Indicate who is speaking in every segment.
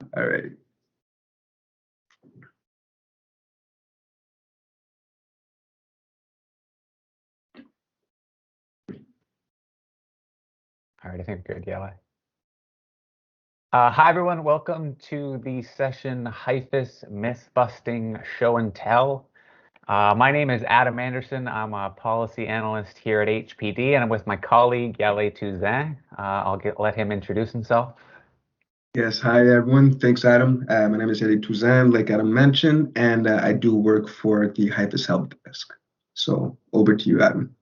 Speaker 1: All right.
Speaker 2: All right, I think we're good, Yella. Hi, everyone. Welcome to the session HIFIS Myth Busting Show and Tell. My name is Adam Anderson. I'm a policy analyst here at HPD, and I'm with my colleague, Yale Touzin. I'll let him introduce himself.
Speaker 1: Yes, hi everyone. Thanks, Adam. My name is Eddie Touzin, like Adam mentioned, and I do work for the HIFIS Help Desk. So over to you, Adam.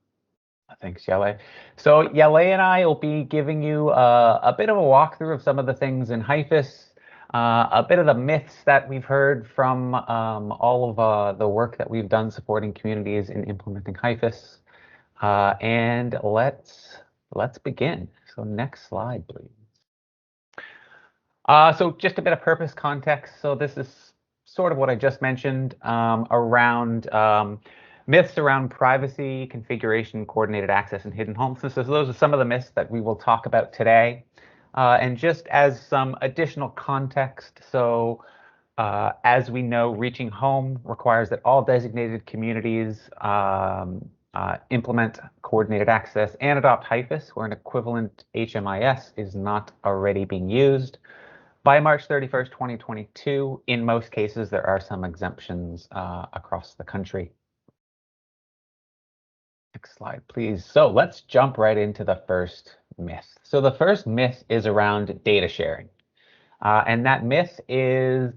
Speaker 2: Thanks, Yale. So Yale and I will be giving you a bit of a walkthrough of some of the things in HIFIS, a bit of the myths that we've heard from all of the work that we've done supporting communities in implementing HIFIS. And let's begin. So next slide, please. So just a bit of purpose context. So this is sort of what I just mentioned around myths around privacy, configuration, coordinated access, and hidden homelessness. So those are some of the myths that we will talk about today. And just as some additional context, so as we know, reaching home requires that all designated communities implement coordinated access and adopt HIFIS, where an equivalent HMIS is not already being used. By March 31st, 2022, in most cases, there are some exemptions across the country. Next slide, please. So let's jump right into the first myth. So the first myth is around data sharing. And that myth is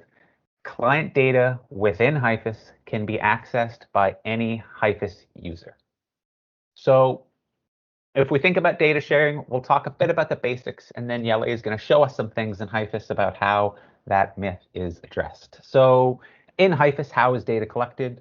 Speaker 2: client data within HIFIS can be accessed by any HIFIS user. So if we think about data sharing, we'll talk a bit about the basics, and then Yele is going to show us some things in HIFIS about how that myth is addressed. So in HIFIS, how is data collected?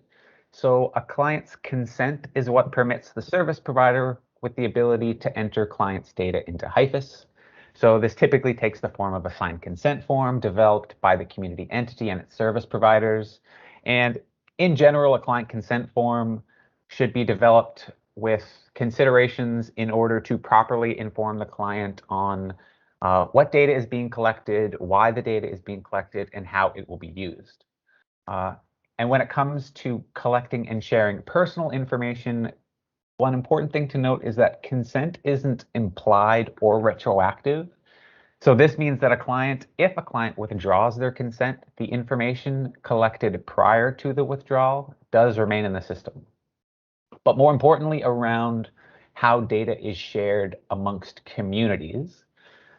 Speaker 2: So a client's consent is what permits the service provider with the ability to enter client's data into HIFIS. So this typically takes the form of a signed consent form developed by the community entity and its service providers. And in general, a client consent form should be developed with considerations in order to properly inform the client on what data is being collected, why the data is being collected, and how it will be used. And when it comes to collecting and sharing personal information, one important thing to note is that consent isn't implied or retroactive. So this means that if a client withdraws their consent, the information collected prior to the withdrawal does remain in the system. But more importantly, around how data is shared amongst communities.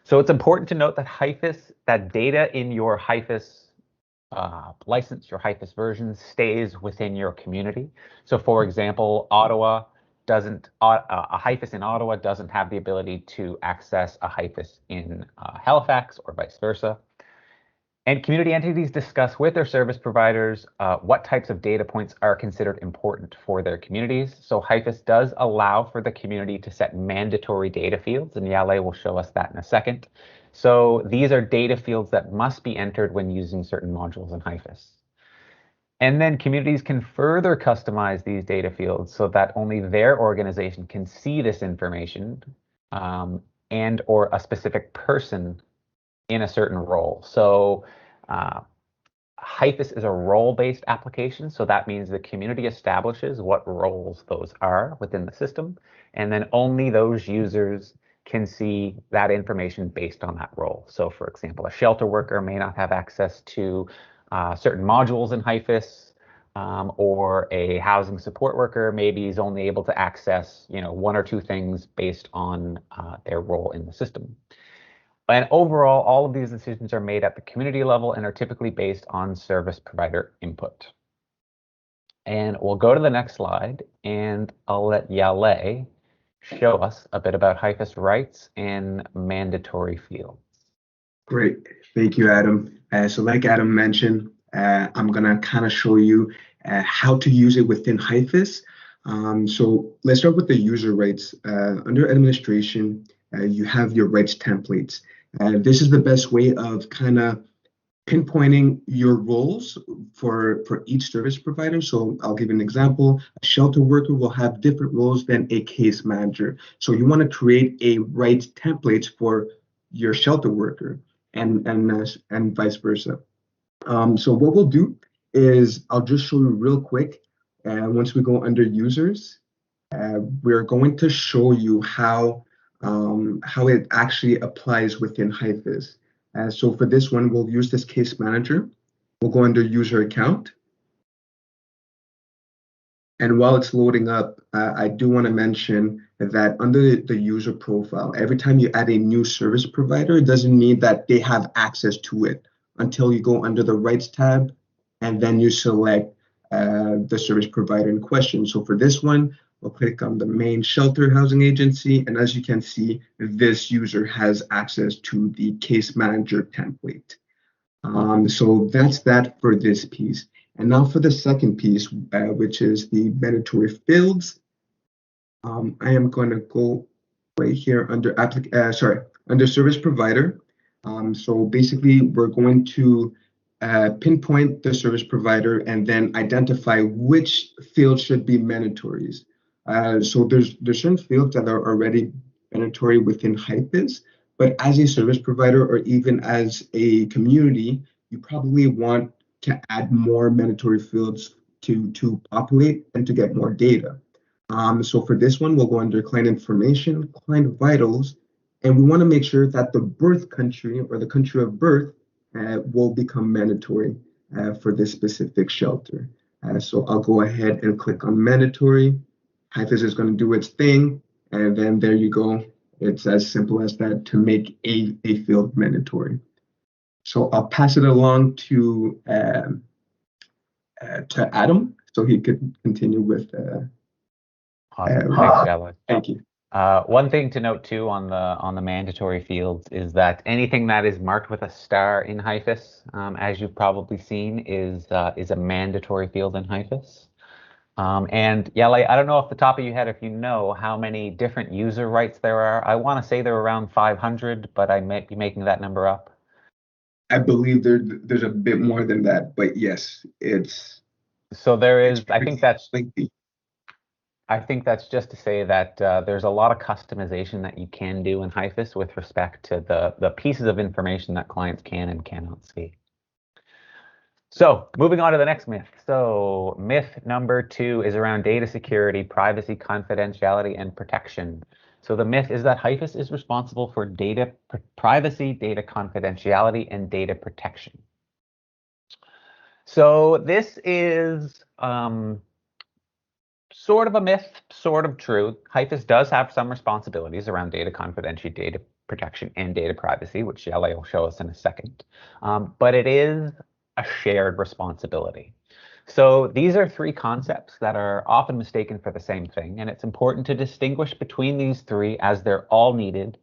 Speaker 2: So it's important to note that HIFIS, that data in your HIFIS license, your HIFIS version, stays within your community. So for example, a HIFIS in Ottawa doesn't have the ability to access a HIFIS in Halifax or vice versa. And community entities discuss with their service providers what types of data points are considered important for their communities. So HIFIS does allow for the community to set mandatory data fields, and Yale will show us that in a second. So these are data fields that must be entered when using certain modules in HIFIS. And then communities can further customize these data fields so that only their organization can see this information and or a specific person in a certain role. So HIFIS is a role-based application, so that means the community establishes what roles those are within the system, and then only those users can see that information based on that role. So for example, a shelter worker may not have access to certain modules in HIFIS, or a housing support worker maybe is only able to access one or two things based on their role in the system. And overall, all of these decisions are made at the community level and are typically based on service provider input. And we'll go to the next slide, and I'll let Yale show us a bit about HIFIS rights and mandatory fields.
Speaker 1: Great. Thank you, Adam. So like Adam mentioned, I'm going to kind of show you how to use it within HIFIS. So let's start with the user rights. Under administration, you have your rights templates. This is the best way of kind of pinpointing your roles for each service provider. So I'll give you an example. A shelter worker will have different roles than a case manager. So you want to create a rights template for your shelter worker. and vice versa. So what we'll do is I'll just show you real quick. Once we go under users, we're going to show you how it actually applies within HIFIS. So for this one, we'll use this case manager. We'll go under user account. And while it's loading up, I do want to mention that under the user profile, every time you add a new service provider, it doesn't mean that they have access to it until you go under the rights tab and then you select the service provider in question. So for this one, we'll click on the main shelter housing agency. And as you can see, this user has access to the case manager template. So that's that for this piece. And now for the second piece, which is the mandatory fields. I am going to go right here under under service provider. So basically, we're going to pinpoint the service provider and then identify which fields should be mandatories. So there's certain fields that are already mandatory within HIFIS, but as a service provider or even as a community, you probably want to add more mandatory fields to populate and to get more data. So for this one, we'll go under client information, client vitals, and we want to make sure that the birth country or the country of birth will become mandatory for this specific shelter. So I'll go ahead and click on mandatory. HIFIS is going to do its thing, and then there you go. It's as simple as that to make a field mandatory. So I'll pass it along to Adam so he could continue with.
Speaker 2: Awesome. Thanks, Alex.
Speaker 1: Thank you.
Speaker 2: One thing to note too on the mandatory fields is that anything that is marked with a star in HIFIS, as you've probably seen, is a mandatory field in HIFIS. And yeah, I don't know off the top of your head if you know how many different user rights there are. I want to say there are around 500, but I might be making that number up.
Speaker 1: I believe there's a bit more than that, but yes, it's.
Speaker 2: So there is. I think that's just to say that there's a lot of customization that you can do in HIFIS with respect to the pieces of information that clients can and cannot see. So moving on to the next myth. So myth number 2 is around data security, privacy, confidentiality, and protection. So the myth is that HIFIS is responsible for data privacy, data confidentiality, and data protection. So this is sort of a myth, sort of true. HIFIS does have some responsibilities around data confidentiality, data protection, and data privacy, which Yale will show us in a second. But it is a shared responsibility. So these are 3 concepts that are often mistaken for the same thing, and it's important to distinguish between these 3 as they're all needed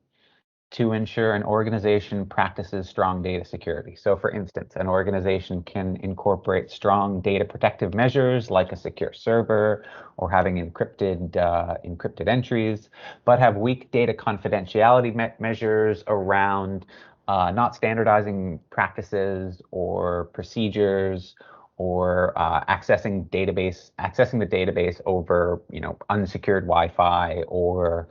Speaker 2: to ensure an organization practices strong data security. So for instance, an organization can incorporate strong data protective measures like a secure server or having encrypted entries, but have weak data confidentiality measures around not standardizing practices or procedures or accessing the database over unsecured Wi-Fi or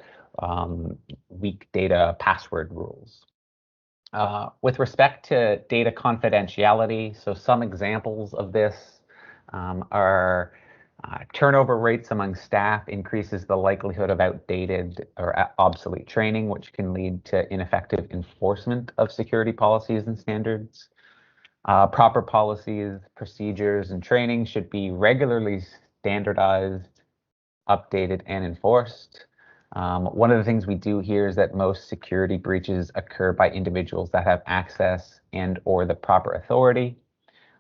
Speaker 2: weak data password rules. With respect to data confidentiality, so some examples of this are turnover rates among staff increases the likelihood of outdated or obsolete training, which can lead to ineffective enforcement of security policies and standards. Proper policies, procedures, and training should be regularly standardized, updated, and enforced. One of the things we do here is that most security breaches occur by individuals that have access and or the proper authority.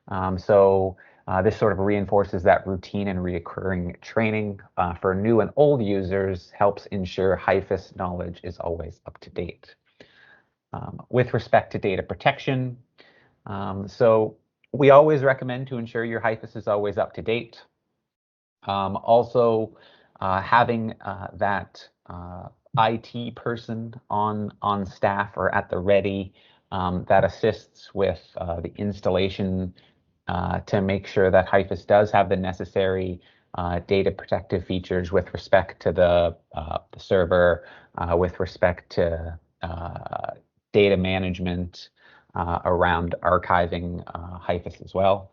Speaker 2: This sort of reinforces that routine and reoccurring training for new and old users helps ensure HIFIS knowledge is always up to date. With respect to data protection, so we always recommend to ensure your HIFIS is always up to date. Also, having that IT person on staff or at the ready that assists with the installation to make sure that HIFIS does have the necessary data protective features with respect to the server, with respect to data management, around archiving HIFIS as well.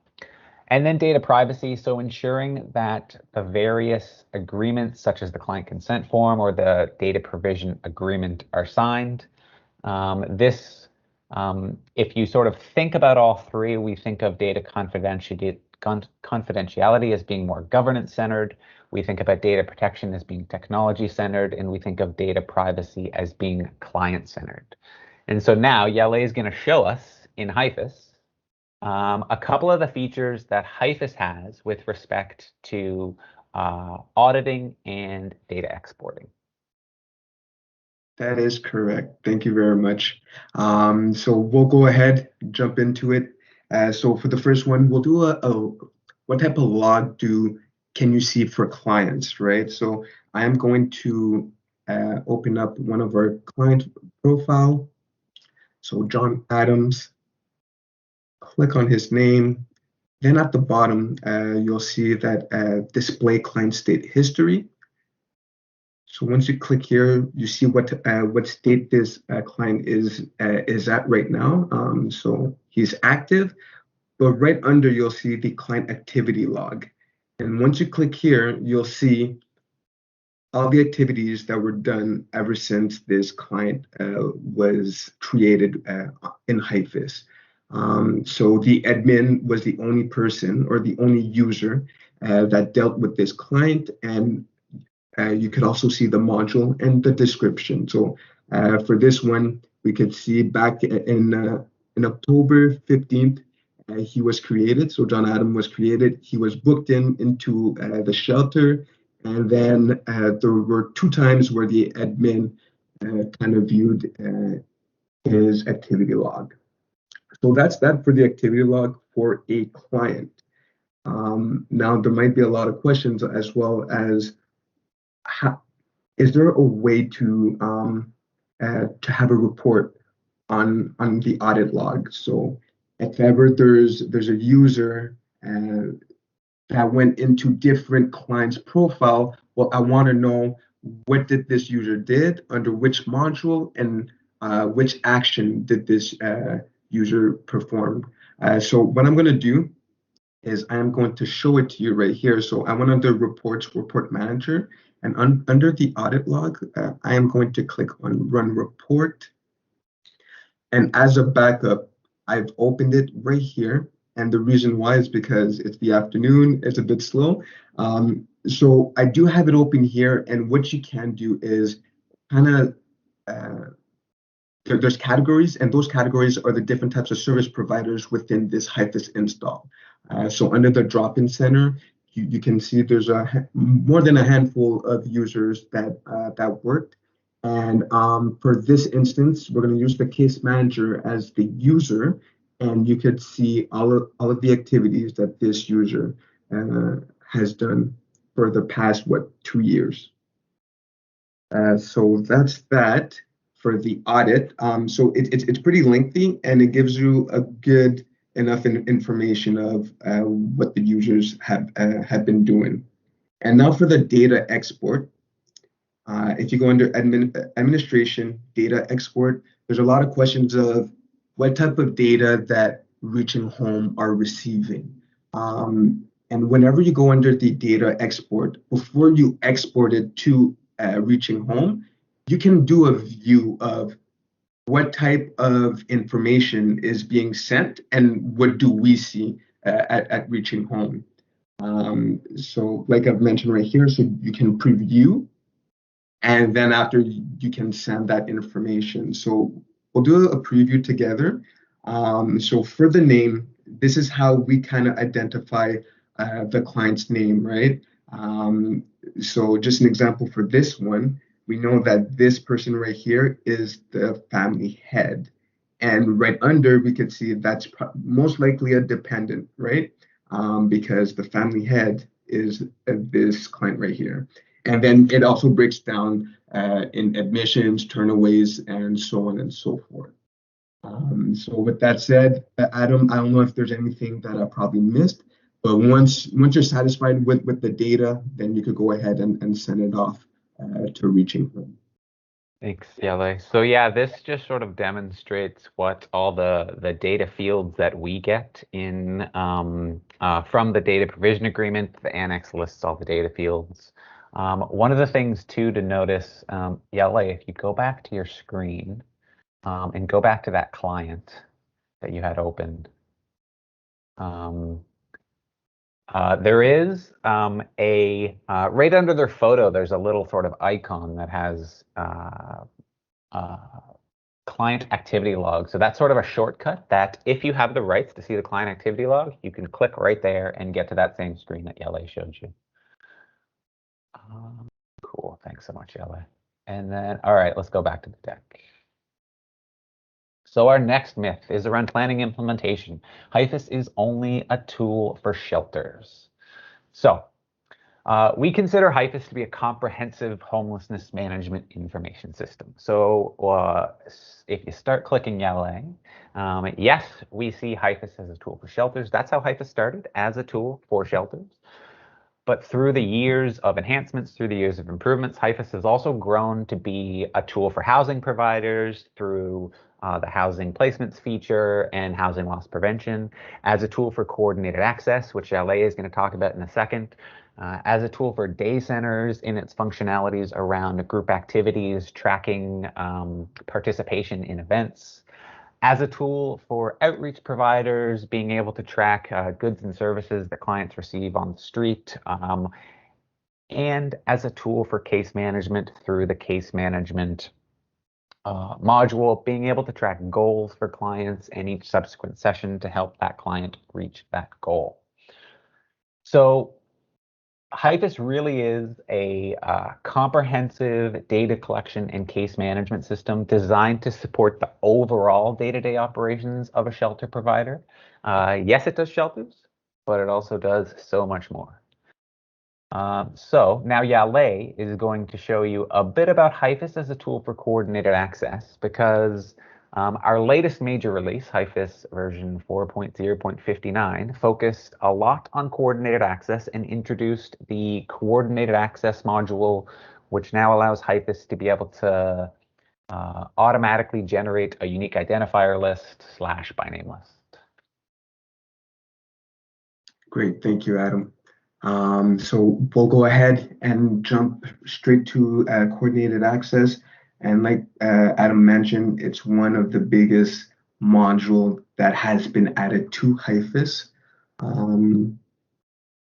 Speaker 2: And then data privacy, so ensuring that the various agreements, such as the client consent form or the data provision agreement, are signed. If you sort of think about all three, we think of data confidentiality as being more governance-centered. We think about data protection as being technology-centered, and we think of data privacy as being client-centered. And so now Yale is going to show us in HIFIS a couple of the features that HIFIS has with respect to auditing and data exporting.
Speaker 1: That is correct. Thank you very much. So we'll go ahead, jump into it. So for the first one, we'll do what type of log can you see for clients, right? So I am going to open up one of our client profile. So John Adams, click on his name. Then at the bottom, you'll see that display client state history. So once you click here, you see what state this client is at right now. So he's active, but right under you'll see the client activity log. And once you click here, you'll see all the activities that were done ever since this client was created in HIFIS. So the admin was the only person or the only user that dealt with this client, and you could also see the module and the description. So for this one, we could see back in October 15th, he was created. So John Adam was created. He was booked into the shelter. And then there were 2 times where the admin kind of viewed his activity log. So that's that for the activity log for a client. Now, there might be a lot of questions as well as is there a way to have a report on the audit log? So if ever there's a user that went into different clients' profile, well, I want to know what did this user did under which module and which action did this user perform. So what I'm going to do is I am going to show it to you right here. So I went under reports, report manager, and under the audit log, I am going to click on run report. And as a backup, I've opened it right here. And the reason why is because it's the afternoon, it's a bit slow. So I do have it open here. And what you can do is kind of, there's categories, and those categories are the different types of service providers within this HIFIS install. So under the drop-in center, you can see there's more than a handful of users that worked. And for this instance, we're going to use the case manager as the user, and you could see all of the activities that this user has done for the past 2 years. So that's that for the audit. So it's pretty lengthy, and it gives you a good enough information of what the users have been doing. And now for the data export. If you go under administration, data export, there's a lot of questions of what type of data that Reaching Home are receiving. And whenever you go under the data export, before you export it to Reaching Home, you can do a view of what type of information is being sent and what do we see at Reaching Home. So like I've mentioned right here, so you can preview, and then after you can send that information. So we'll do a preview together. So for the name, this is how we kind of identify the client's name, right? So just an example for this one, we know that this person right here is the family head. And right under, we could see that's most likely a dependent, right? Because the family head is this client right here. And then it also breaks down in admissions, turnaways, and so on and so forth. So with that said, Adam, I don't know if there's anything that I probably missed, but once you're satisfied with the data, then you could go ahead and send it off to Reaching Home.
Speaker 2: Thanks, Yele. So yeah, this just sort of demonstrates what all the data fields that we get in from the data provision agreement. The annex lists all the data fields. One of the things too to notice, Yele, if you go back to your screen and go back to that client that you had opened, there is right under their photo, there's a little sort of icon that has uh, client activity log. So that's sort of a shortcut that if you have the rights to see the client activity log, you can click right there and get to that same screen that Yele showed you. Cool, thanks so much, Yele. And then, all right, let's go back to the deck. So our next myth is around planning implementation. HIFIS is only a tool for shelters. So we consider HIFIS to be a comprehensive homelessness management information system. So if you start clicking Yele, yes, we see HIFIS as a tool for shelters. That's how HIFIS started, as a tool for shelters. But through the years of enhancements, through the years of improvements, HIFIS has also grown to be a tool for housing providers through the housing placements feature and housing loss prevention, as a tool for coordinated access, which LA is going to talk about in a second, as a tool for day centers in its functionalities around group activities, tracking participation in events, as a tool for outreach providers, being able to track goods and services that clients receive on the street, and as a tool for case management through the case management module, being able to track goals for clients and each subsequent session to help that client reach that goal. So HIFIS really is a comprehensive data collection and case management system designed to support the overall day-to-day operations of a shelter provider. Yes, it does shelters, but it also does so much more. So now Yale is going to show you a bit about HIFIS as a tool for coordinated access, because our latest major release, HIFIS version 4.0.59, focused a lot on coordinated access and introduced the coordinated access module, which now allows HIFIS to be able to automatically generate a unique identifier list / by name list.
Speaker 1: Great, thank you, Adam. So we'll go ahead and jump straight to coordinated access. And like Adam mentioned, it's one of the biggest module that has been added to HIFIS.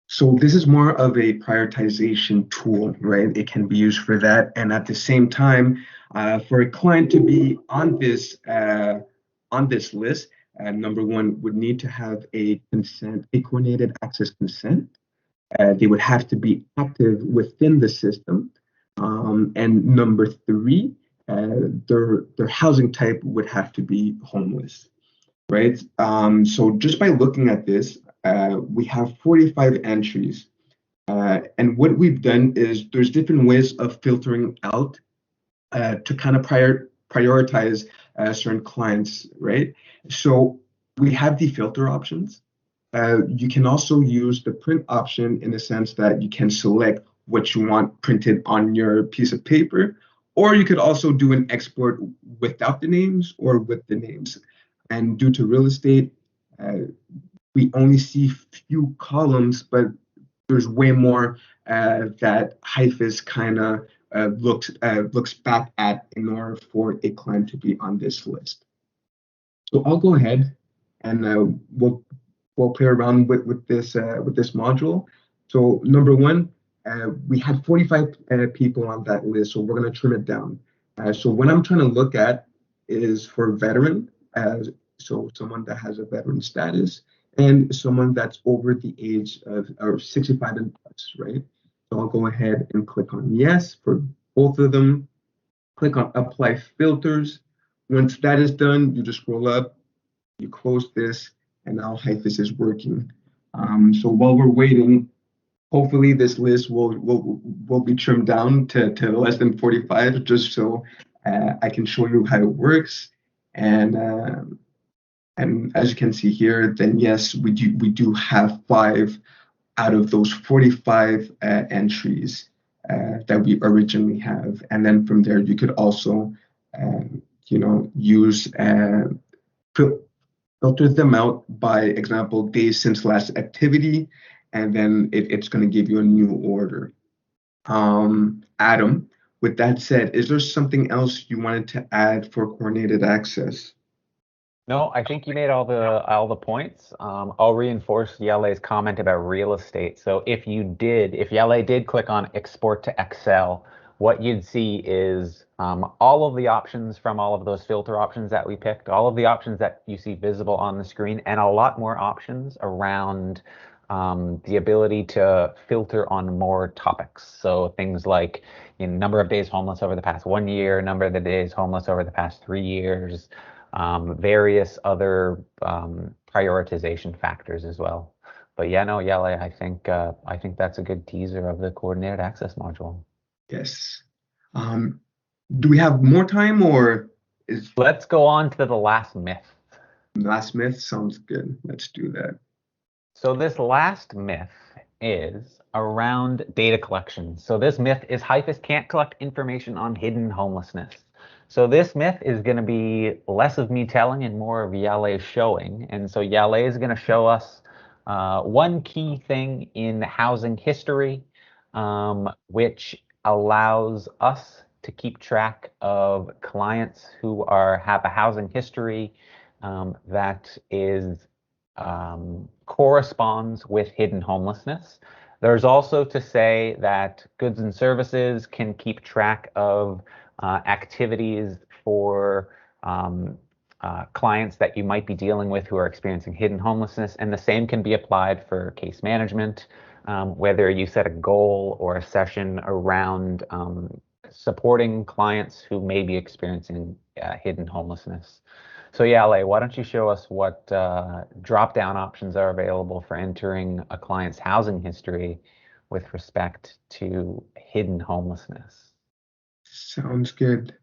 Speaker 1: So this is more of a prioritization tool, right? It can be used for that. And at the same time, for a client to be on this list, number one, would need to have a coordinated access consent. They would have to be active within the system. And number three, their housing type would have to be homeless, right? So just by looking at this, we have 45 entries. And what we've done is there's different ways of filtering out to kind of prioritize certain clients, right? So we have the filter options. You can also use the print option in the sense that you can select what you want printed on your piece of paper, or you could also do an export without the names or with the names. And due to real estate, we only see few columns, but there's way more that HIFIS kind of looks back at in order for a client to be on this list. So I'll go ahead and we'll play around with this module. So number one, we had 45 people on that list, so we're going to trim it down. So what I'm trying to look at is for veteran, so someone that has a veteran status, and someone that's over the age of or 65 and plus, right? So I'll go ahead and click on yes for both of them. Click on apply filters. Once that is done, you just scroll up, you close this, and now HIFIS is working. So while we're waiting, hopefully this list will be trimmed down to less than 45, just so I can show you how it works. And as you can see here, then yes, we do have 5 out of those 45 entries that we originally have. And then from there, you could also, use filter them out by example, days since last activity, and then it's going to give you a new order. Adam, with that said, is there something else you wanted to add for coordinated access?
Speaker 2: No, I think you made all the points. I'll reinforce Yele's comment about real estate. So if Yele did click on export to Excel, what you'd see is all of the options from all of those filter options that we picked, all of the options that you see visible on the screen, and a lot more options around the ability to filter on more topics. So things like number of days homeless over the past 1 year, number of the days homeless over the past 3 years, various other prioritization factors as well. But yeah, no, Yele, I think that's a good teaser of the coordinated access module.
Speaker 1: Yes. Do we have more time, or is
Speaker 2: Let's go on to the last myth.
Speaker 1: last myth? Sounds good. Let's do that.
Speaker 2: So this last myth is around data collection. So this myth is HIFIS can't collect information on hidden homelessness. So this myth is going to be less of me telling and more of Yale showing. And so Yale is going to show us one key thing in housing history, which allows us to keep track of clients who have a housing history that is corresponds with hidden homelessness. There's also to say that goods and services can keep track of activities for clients that you might be dealing with who are experiencing hidden homelessness, and the same can be applied for case management, whether you set a goal or a session around supporting clients who may be experiencing hidden homelessness. So Yale, why don't you show us what drop-down options are available for entering a client's housing history with respect to hidden homelessness?
Speaker 1: Sounds good.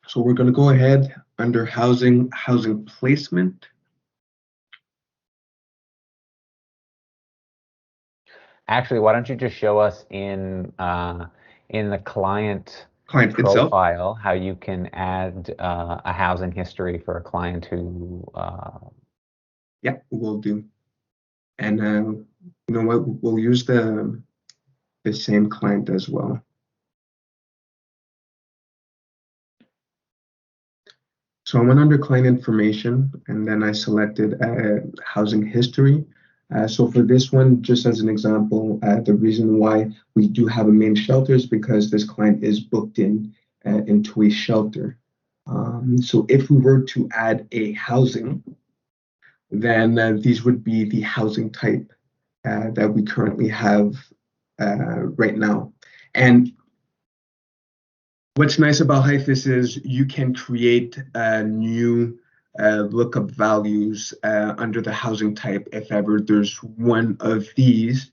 Speaker 1: So we're going to go ahead under housing placement.
Speaker 2: Actually, why don't you just show us in the client
Speaker 1: Itself.
Speaker 2: profile how you can add a housing history for a client who
Speaker 1: Yeah, we'll do. And you know what? We'll use the same client as well. So I went under client information, and then I selected housing history. So for this one, just as an example, the reason why we do have a main shelter is because this client is booked into a shelter. So if we were to add a housing, then these would be the housing type that we currently have right now. And what's nice about HIFIS is you can create new lookup values under the housing type if ever there's one of these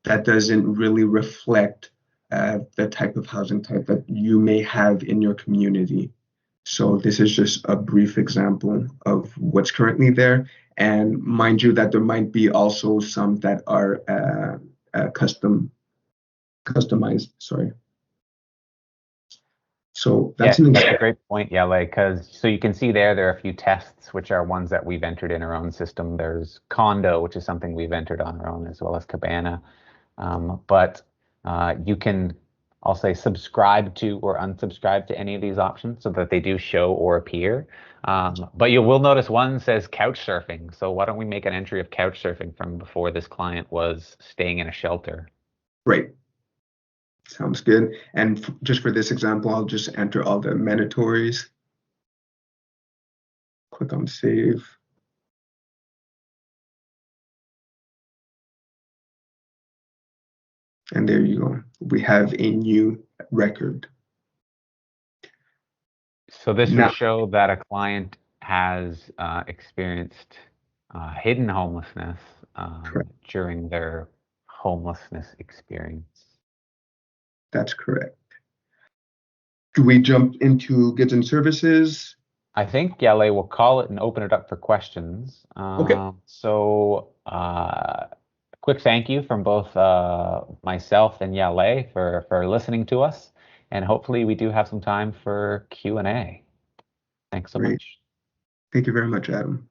Speaker 1: that doesn't really reflect the type of housing type that you may have in your community. So this is just a brief example of what's currently there. And mind you that there might be also some that are customized, sorry. So that's
Speaker 2: that's a great point, Yele, because so you can see there are a few tests, which are ones that we've entered in our own system. There's condo, which is something we've entered on our own, as well as cabana. But you can, I'll say, subscribe to or unsubscribe to any of these options so that they do show or appear. But you will notice one says couch surfing. So why don't we make an entry of couch surfing from before this client was staying in a shelter?
Speaker 1: Right. Sounds good. And just for this example, I'll just enter all the mandatories. Click on save. And there you go. We have a new record.
Speaker 2: So this would show that a client has experienced hidden homelessness during their homelessness experience.
Speaker 1: That's correct. Do we jump into goods and services?
Speaker 2: I think Yale will call it and open it up for questions.
Speaker 1: Okay.
Speaker 2: So quick thank you from both myself and Yale for listening to us, and hopefully we do have some time for Q&A. Thanks so
Speaker 1: Great.
Speaker 2: much.
Speaker 1: Thank you very much, Adam.